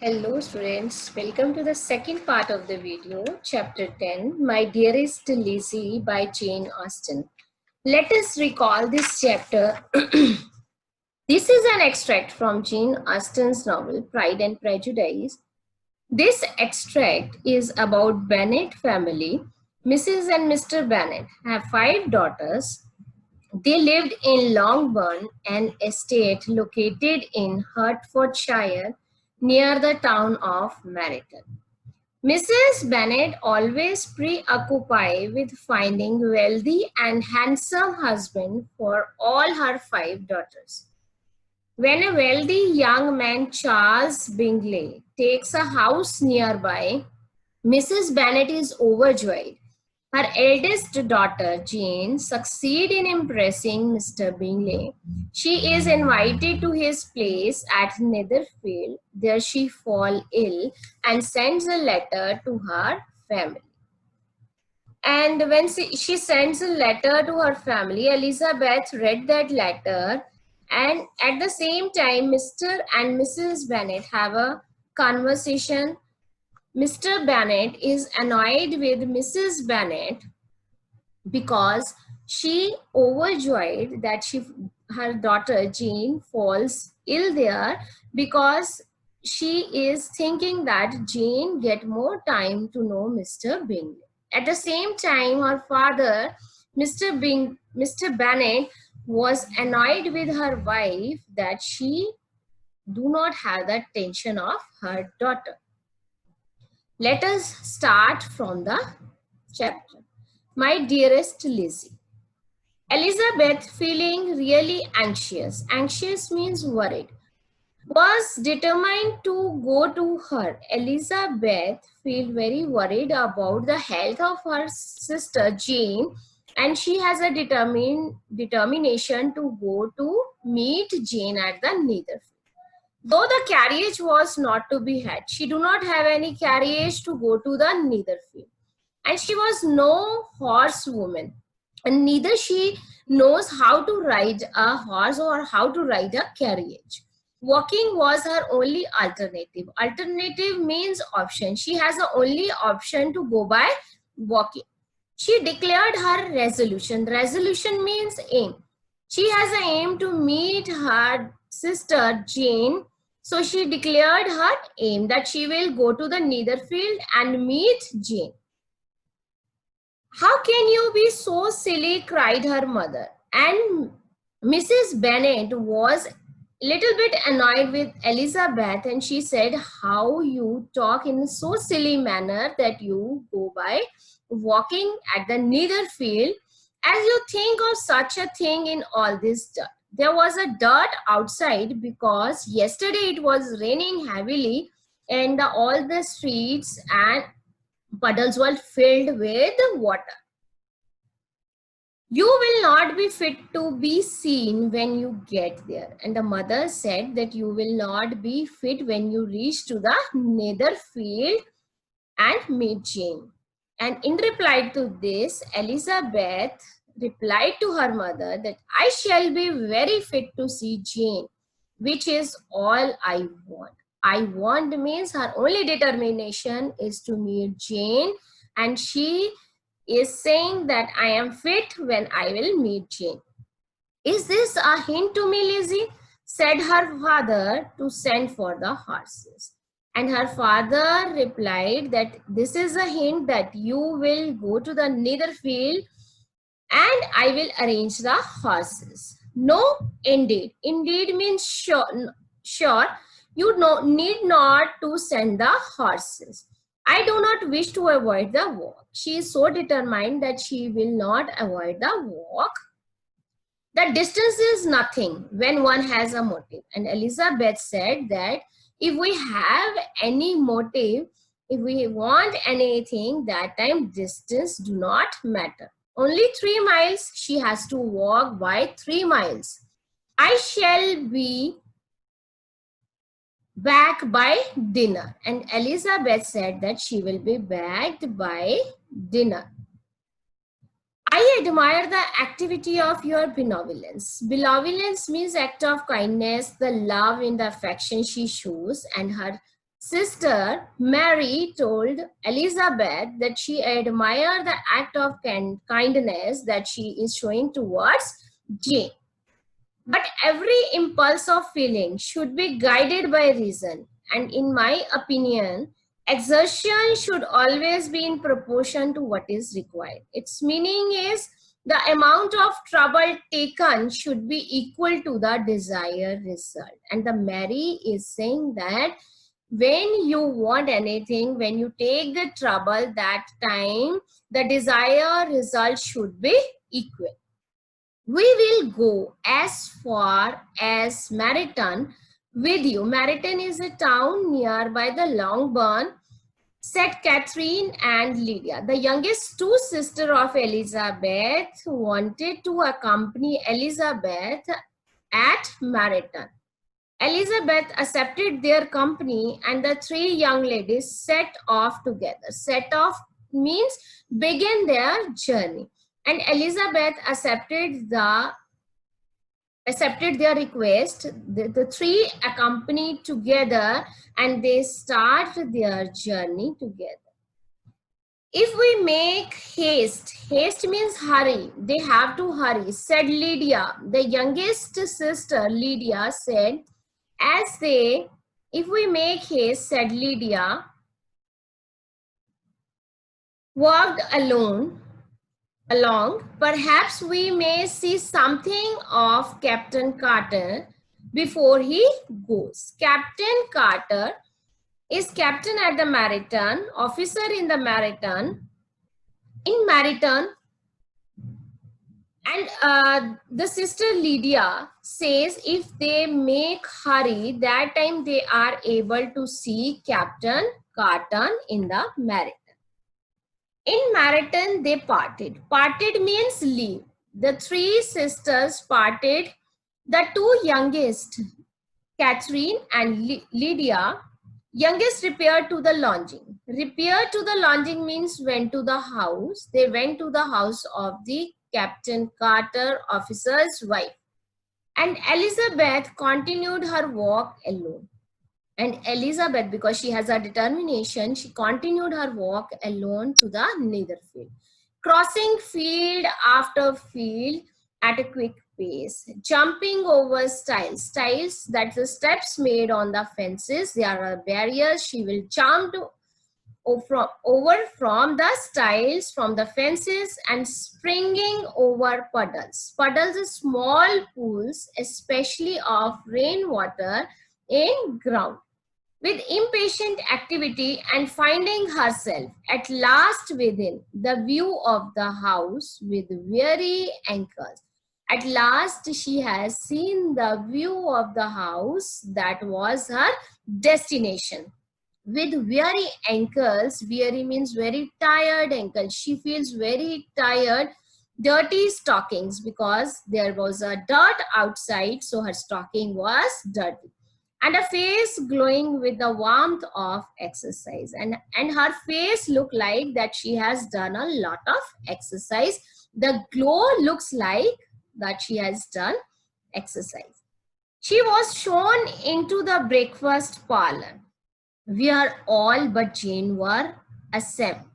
Hello students, welcome to the second part of the video, chapter 10, My Dearest Lizzy by Jane Austen. Let us recall this chapter. This is an extract from Jane Austen's novel, Pride and Prejudice. This extract is about Bennet family. Mrs. and Mr. Bennet have 5 daughters. They lived in Longbourn, an estate located in Hertfordshire near the town of Meryton. Mrs. Bennet, always preoccupied with finding wealthy and handsome husband for all her 5 daughters. When a wealthy young man, Charles Bingley, takes a house nearby, Mrs. Bennet is overjoyed. Her eldest daughter, Jane, succeeds in impressing Mr. Bingley. She is invited to his place at Netherfield. There she falls ill and sends a letter to her family. And when she sends a letter to her family, Elizabeth read that letter, and at the same time, Mr. and Mrs. Bennet have a conversation. Mr. Bennet is annoyed with Mrs. Bennet because she overjoyed that her daughter Jane falls ill there, because she is thinking that Jane get more time to know Mr. Bingley. At the same time, her father, Mr. Bennet, was annoyed with her wife that she do not have the attention of her daughter. Let us start from the chapter. My dearest Lizzy. Elizabeth, feeling really anxious. Anxious means worried. Was determined to go to her. Elizabeth feel very worried about the health of her sister Jane, and she has a determination to go to meet Jane at the Netherfield. Though the carriage was not to be had, she do not have any carriage to go to the Netherfield. And she was no horsewoman, and neither she knows how to ride a horse or how to ride a carriage. Walking was her only alternative. Alternative means option. She has the only option to go by walking. She declared her resolution. Resolution means aim. She has an aim to meet her sister Jane. So she declared her aim that she will go to the Netherfield and meet Jane. How can you be so silly? Cried her mother. And Mrs. Bennet was little bit annoyed with Elizabeth, and she said, how you talk in so silly manner that you go by walking at the Netherfield, as you think of such a thing in all this dirt. There was a dirt outside because yesterday it was raining heavily, and all the streets and puddles were filled with water. You will not be fit to be seen when you get there. And the mother said that you will not be fit when you reach to the Netherfield and meet Jane. And in reply to this, Elizabeth replied to her mother that I shall be very fit to see Jane, which is all I want. I want means her only determination is to meet Jane, and she is saying that I am fit when I will meet Jane. Is this a hint to me, Lizzy? Said her father to send for the horses. And her father replied that this is a hint that you will go to the Netherfield and I will arrange the horses. No, indeed. Indeed means sure. You need not to send the horses. I do not wish to avoid the walk. She is so determined that she will not avoid the walk. The distance is nothing when one has a motive. And Elizabeth said that if we have any motive, if we want anything, that time distance do not matter. Only 3 miles she has to walk by 3 miles. I shall be back by dinner. And Elizabeth said that she will be back by dinner. I admire the activity of your benevolence. Benevolence means act of kindness, the love and the affection she shows, and her sister Mary told Elizabeth that she admired the act of kindness that she is showing towards Jane. But every impulse of feeling should be guided by reason. And in my opinion, exertion should always be in proportion to what is required. Its meaning is the amount of trouble taken should be equal to the desired result. And the Mary is saying that when you want anything, when you take the trouble, that time the desired result should be equal. We will go as far as Meriton with you. Meriton is a town nearby the Longbourn, said Catherine and Lydia. The youngest two sisters of Elizabeth wanted to accompany Elizabeth at Meriton. Elizabeth accepted their company and the three young ladies set off together. Set off means begin their journey. And Elizabeth accepted their request. The three accompanied together and they start their journey together. If we make haste, haste means hurry, they have to hurry, said Lydia. The youngest sister, Lydia, said, if we make haste, said Lydia, walked along, perhaps we may see something of Captain Carter before he goes. Captain Carter is captain at the Meriton, officer in the Meriton, and the sister Lydia says if they make hurry, that time they are able to see Captain Carter in the Meriton. In Meriton, they parted. Parted means leave. The three sisters parted. The two youngest, Catherine and Lydia, youngest repaired to the lodging. Repaired to the lodging means went to the house. They went to the house of the Captain Carter officer's wife. And Elizabeth continued her walk alone. And Elizabeth, because she has a determination, she continued her walk alone to the Netherfield, crossing field after field at a quick pace, jumping over stiles, that's the steps made on the fences. There are barriers. She will jump over from the stiles, from the fences, and springing over puddles. Puddles are small pools, especially of rainwater in ground. With impatient activity and finding herself at last within the view of the house with weary ankles. At last she has seen the view of the house that was her destination. With weary ankles, weary means very tired ankles. She feels very tired. Dirty stockings, because there was a dirt outside, so her stocking was dirty. And a face glowing with the warmth of exercise. And her face looked like that she has done a lot of exercise. The glow looks like that she has done exercise. She was shown into the breakfast parlor, where all but Jane were assembled.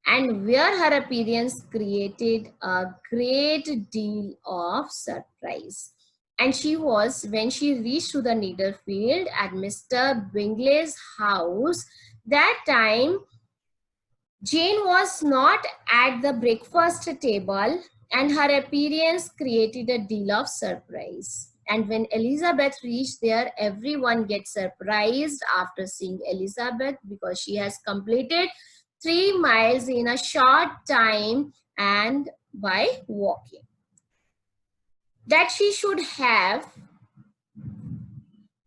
And where her appearance created a great deal of surprise. And when she reached to the Netherfield at Mr. Bingley's house, that time Jane was not at the breakfast table, and her appearance created a deal of surprise. And when Elizabeth reached there, everyone gets surprised after seeing Elizabeth, because she has completed 3 miles in a short time and by walking. That she should have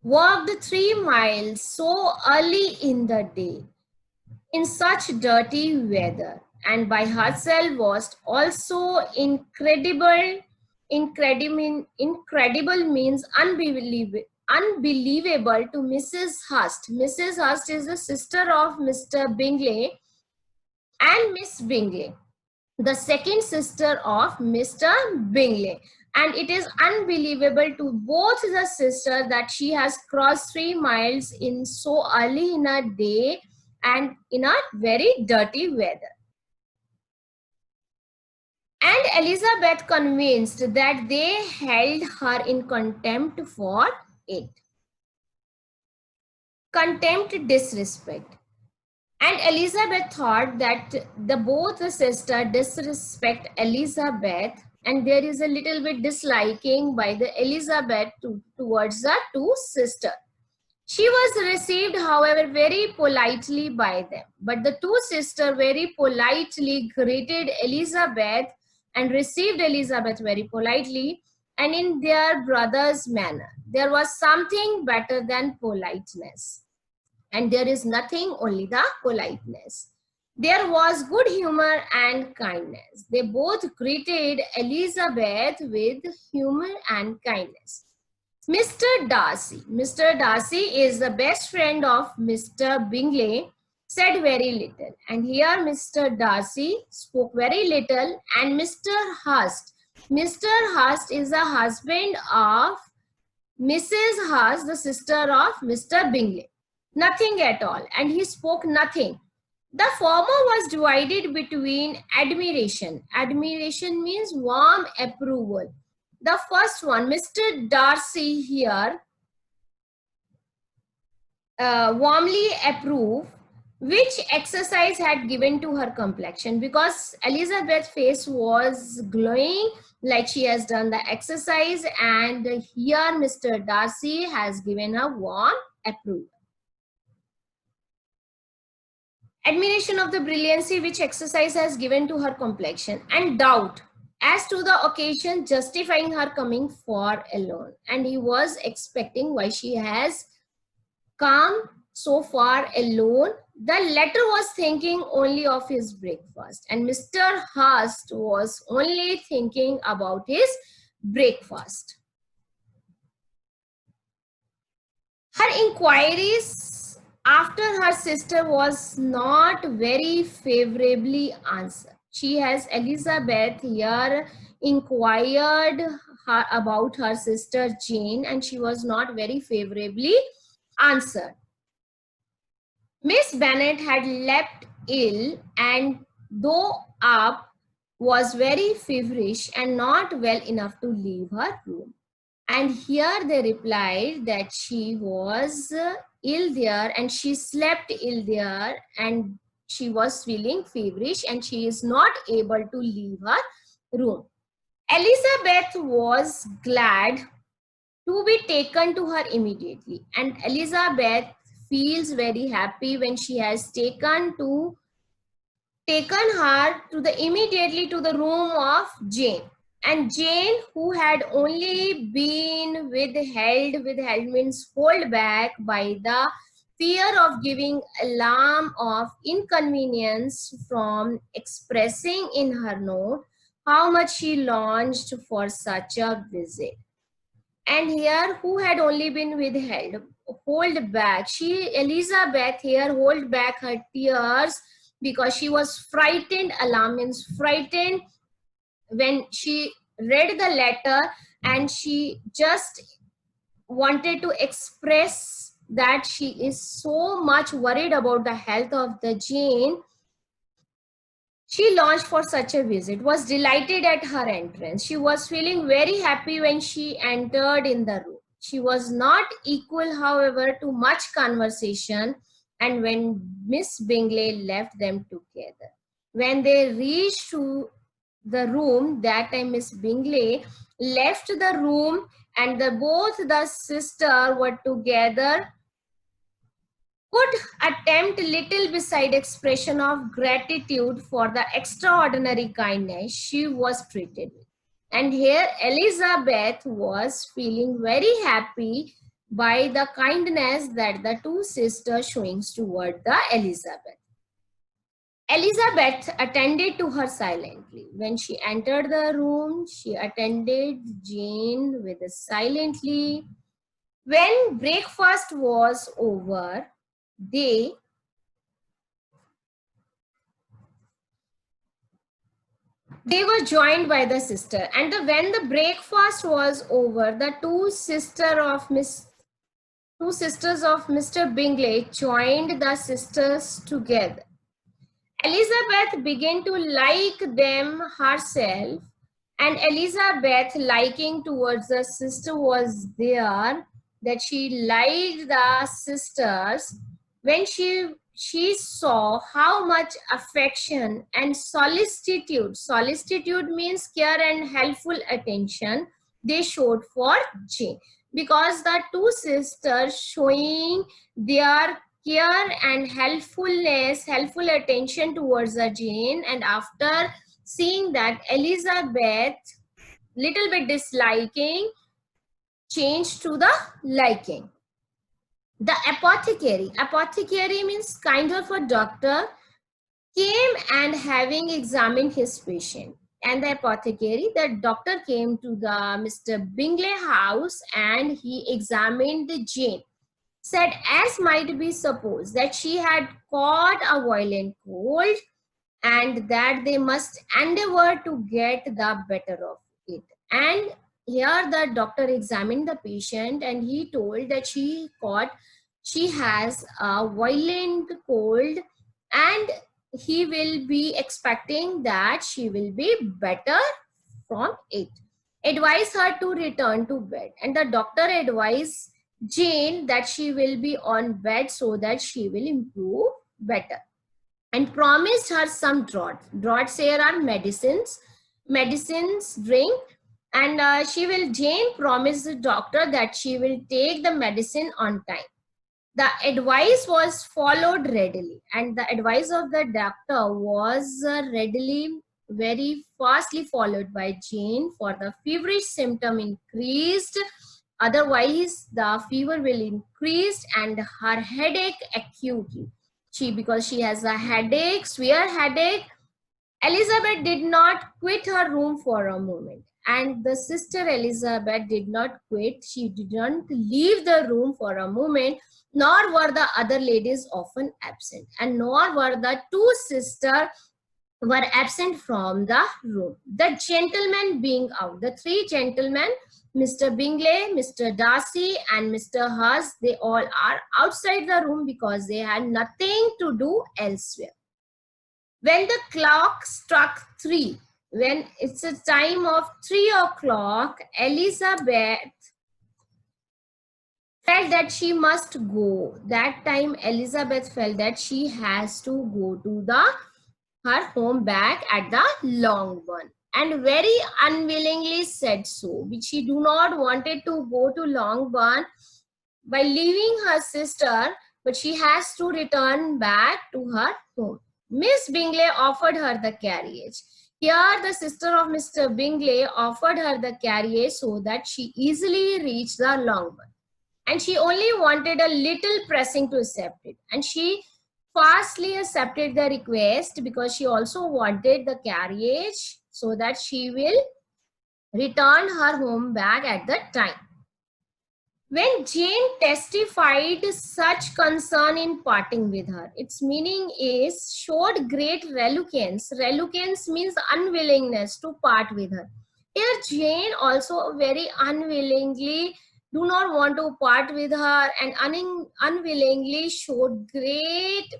walked 3 miles so early in the day in such dirty weather and by herself was also incredible. Incredible means unbelievable to Mrs. Hurst. Mrs. Hurst is the sister of Mr. Bingley and Miss Bingley, the second sister of Mr. Bingley. And it is unbelievable to both the sisters that she has crossed 3 miles in so early in a day and in a very dirty weather. And Elizabeth convinced that they held her in contempt for it. Contempt, disrespect. And Elizabeth thought that the both the sister disrespect Elizabeth, and there is a little bit disliking by the Elizabeth towards the two sisters. She was received, however, very politely by them. But the two sisters very politely greeted Elizabeth and received Elizabeth very politely and in their brother's manner. There was something better than politeness. And there is nothing, only the politeness. There was good humor and kindness. They both greeted Elizabeth with humor and kindness. Mr. Darcy. Mr. Darcy is the best friend of Mr. Bingley, said very little. And here Mr. Darcy spoke very little. And Mr. Hurst. Mr. Hurst is the husband of Mrs. Hurst, the sister of Mr. Bingley. Nothing at all. And he spoke nothing. The former was divided between admiration. Admiration means warm approval. The first one, Mr. Darcy here warmly approved which exercise had given to her complexion, because Elizabeth's face was glowing like she has done the exercise, and here Mr. Darcy has given a warm approval. Admiration of the brilliancy which exercise has given to her complexion, and doubt as to the occasion justifying her coming for alone. And he was expecting why she has come so far alone. The letter was thinking only of his breakfast, and Mr. Hurst was only thinking about his breakfast. Her inquiries after her sister was not very favorably answered. She has Elizabeth here inquired her about her sister Jane, and she was not very favorably answered. Miss Bennet had leapt ill, and though up, was very feverish and not well enough to leave her room. And here they replied that she was ill there and she slept ill there and she was feeling feverish and she is not able to leave her room. Elizabeth was glad to be taken to her immediately, and Elizabeth feels very happy when she has taken her to the immediately to the room of Jane. And Jane, who had only been withheld means hold back by the fear of giving alarm of inconvenience from expressing in her note how much she longed for such a visit. And here, who had only been withheld, hold back. Elizabeth here hold back her tears because she was frightened. Alarm means frightened when she read the letter, and she just wanted to express that she is so much worried about the health of the Jane. She launched for such a visit, was delighted at her entrance. She was feeling very happy when she entered in the room. She was not equal, however, to much conversation, and when Miss Bingley left them together. When they reached to the room, that time Miss Bingley left the room, and both the sisters were together, could attempt little beside expression of gratitude for the extraordinary kindness she was treated with. And here Elizabeth was feeling very happy by the kindness that the two sisters showing toward the Elizabeth. Elizabeth attended to her silently. When she entered the room, she attended Jane with a silently. When breakfast was over, they They were joined by the sister, and when the breakfast was over, the two sisters of Mr. Bingley joined the sisters together. Elizabeth began to like them herself, and Elizabeth liking towards the sister was there, that she liked the sisters when she saw how much affection and solicitude means care and helpful attention, they showed for Jane, because the two sisters showing their care and helpful attention towards the Jane, and after seeing that Elizabeth little bit disliking changed to the liking. The apothecary means kind of a doctor, came and having examined his patient. And the apothecary, the doctor came to the Mr. Bingley house and he examined the Jane. Said as might be supposed that she had caught a violent cold and that they must endeavor to get the better of it. And here the doctor examined the patient and he told that she has a violent cold and he will be expecting that she will be better from it. Advise her to return to bed, and the doctor advised Jane that she will be on bed so that she will improve better, and promised her some draughts. Draughts here are medicines drink, and Jane promised the doctor that she will take the medicine on time. The advice was followed readily, and the advice of the doctor was readily, very fastly followed by Jane, for the feverish symptom increased. Otherwise, the fever will increase and her headache acutely. Because she has a headache, severe headache, Elizabeth did not quit her room for a moment. And the sister Elizabeth did not quit. She didn't leave the room for a moment, nor were the other ladies often absent, and nor were the two sisters were absent from the room. The gentlemen being out, the three gentlemen, Mr. Bingley, Mr. Darcy, and Mr. Hurst, they all are outside the room because they had nothing to do elsewhere. When the clock struck 3, when it's a time of 3 o'clock, Elizabeth felt that she must go. That time Elizabeth felt that she has to go to her home back at the Longbourn, and very unwillingly said so, which she do not wanted to go to Longbourn by leaving her sister, but she has to return back to her home. Miss Bingley offered her the carriage. Here the sister of Mr. Bingley offered her the carriage so that she easily reached the Longbourn, and she only wanted a little pressing to accept it, and she fastly accepted the request because she also wanted the carriage so that she will return her home back at the time. When Jane testified such concern in parting with her, its meaning is showed great relucance. Relucance means unwillingness to part with her. Here Jane also very unwillingly do not want to part with her, and unwillingly showed great,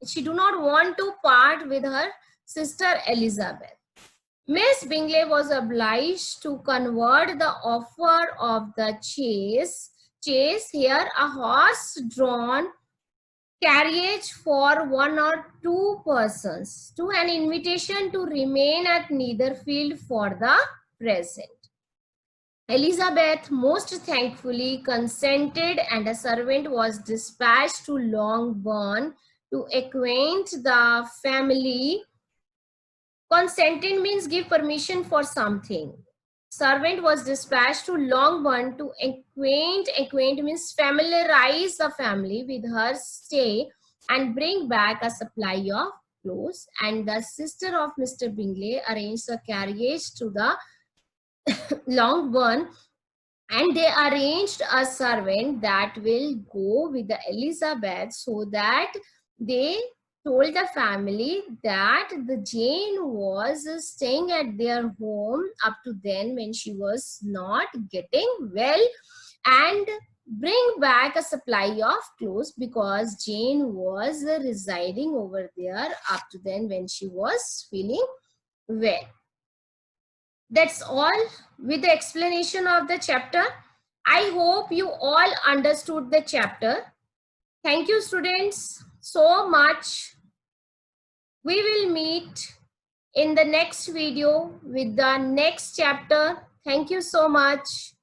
she do not want to part with her sister Elizabeth. Miss Bingley was obliged to convert the offer of the chase here, a horse-drawn carriage for 1 or 2 persons, to an invitation to remain at Netherfield for the present. Elizabeth most thankfully consented, and a servant was dispatched to Longbourn to acquaint the family. Consented means give permission for something. Servant was dispatched to Longbourn to acquaint means familiarize the family with her stay and bring back a supply of clothes. And the sister of Mr. Bingley arranged a carriage to the Longbourn, and they arranged a servant that will go with the Elizabeth so that they told the family that the Jane was staying at their home up to then when she was not getting well, and bring back a supply of clothes because Jane was residing over there up to then when she was feeling well. That's all with the explanation of the chapter. I hope you all understood the chapter. Thank you, students, so much. We will meet in the next video with the next chapter. Thank you so much.